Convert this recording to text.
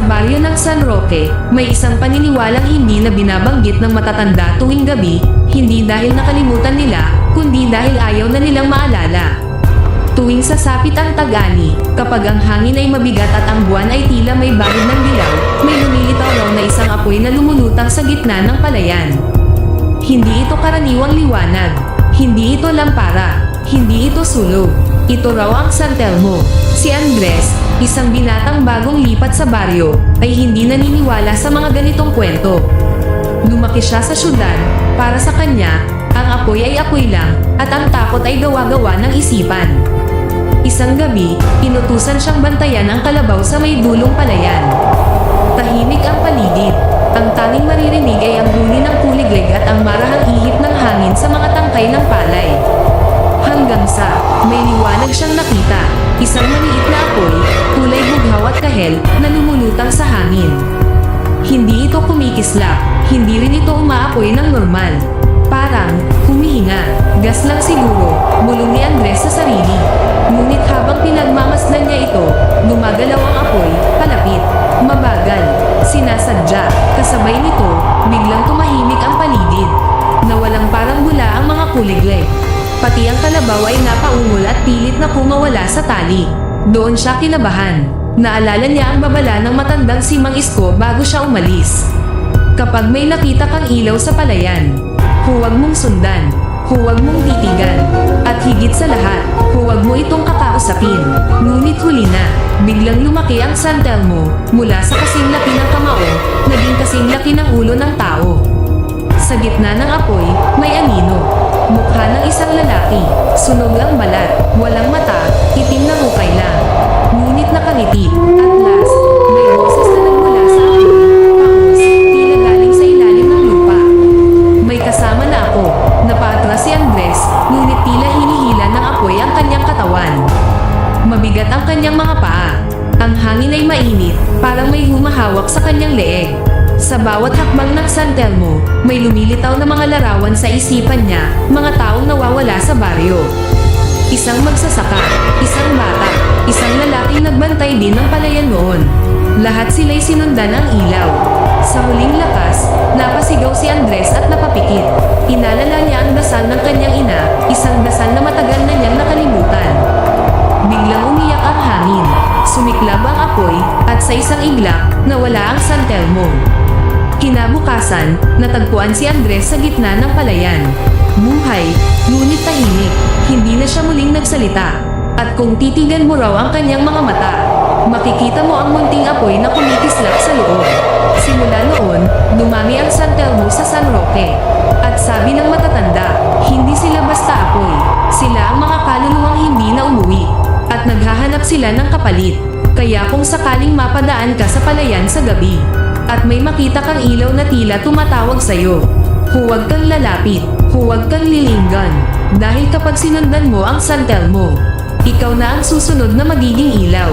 Sa baryo ng San Roque, may isang paniniwalang hindi na binabanggit ng matatanda tuwing gabi, hindi dahil nakalimutan nila, kundi dahil ayaw na nilang maalala. Tuwing sasapit ang tag-ani, kapag ang hangin ay mabigat at ang buwan ay tila may bahid ng dilaw, may lumilitaw raw na isang apoy na lumulutang sa gitna ng palayan. Hindi ito karaniwang liwanag, hindi ito lampara, hindi ito sulog. Ito raw ang San Telmo. Si Andres, isang binatang bagong lipat sa baryo, ay hindi naniniwala sa mga ganitong kwento. Lumaki siya sa syudad, para sa kanya, ang apoy ay apoy lang, at ang takot ay gawa-gawa ng isipan. Isang gabi, inutusan siyang bantayan ang kalabaw sa may dulong palayan. Tahimik ang paligid. Ang tanging maririnig ay ang huni ng kuliglig at ang marahang ihip ng hangin sa mga tangkay ng palay. Hanggang sa, may liwanag siyang nakita, isang maliit na apoy, kulay bughaw at kahel, na lumulutang sa hangin. Hindi ito kumikislap, hindi rin ito umaapoy ng normal. Parang, humihinga, gas lang siguro, bulong ni Andres sa sarili. Ngunit habang pinagmamasdan niya ito, gumagalaw ang apoy, palapit, mabagal, sinasadya. Kasabay nito, biglang tumahimik ang paligid. Nawalang parang bula ang mga kuliglig. Pati ang kalabaw ay napaungol at pilit na kumawala sa tali. Doon siya kinabahan. Naalala niya ang babala ng matandang si Mang Isko bago siya umalis. Kapag may nakita kang ilaw sa palayan, huwag mong sundan, huwag mong titigan, at higit sa lahat, huwag mo itong kakausapin. Ngunit huli na, biglang lumaki ang San Telmo, mula sa kasing laki ng kamao, naging kasing laki ng ulo ng tao. Sa gitna ng apoy, may anino. Mukha ng isang lalaki, sunog ang balat, walang mata, itim na hukay lang. Ngunit nakangiti, at last, may boses na nagmula sa apoy. Pangos, tila galing sa ilalim ng lupa. May kasama na ako, napaatras si Andres, ngunit tila hinihila ng apoy ang kanyang katawan. Mabigat ang kanyang mga paa. Ang hangin ay mainit, parang may humahawak sa kanyang leeg. Sa bawat hakbang ng San Telmo, may lumilitaw na mga larawan sa isipan niya, mga taong nawawala sa baryo. Isang magsasaka, isang bata, isang lalaking nagbantay din ng palayan noon. Lahat sila'y sinundan ng ilaw. Sa huling lakas, napasigaw si Andres at napapikit. Inalala niya ang dasal ng kanyang ina, isang dasal na matagal na niyang nakalimutan. Biglang umiyak ang hangin, sumiklab ang apoy, at sa isang iglap, nawala ang San Telmo. Kinabukasan, natagpuan si Andres sa gitna ng palayan. Buhay, ngunit tahimik, hindi na siya muling nagsalita. At kung titigan mo raw ang kanyang mga mata, makikita mo ang munting apoy na kumikislap sa loob. Simula noon, dumami ang San Telmo sa San Roque. At sabi ng matatanda, hindi sila basta apoy, sila ang mga kaluluwang hindi na umuwi. At naghahanap sila ng kapalit. Kaya kung sakaling mapadaan ka sa palayan sa gabi, at may makita kang ilaw na tila tumatawag sa'yo, huwag kang lalapit, huwag kang lilinggan. Dahil kapag sinundan mo ang San Telmo, ikaw na ang susunod na magiging ilaw.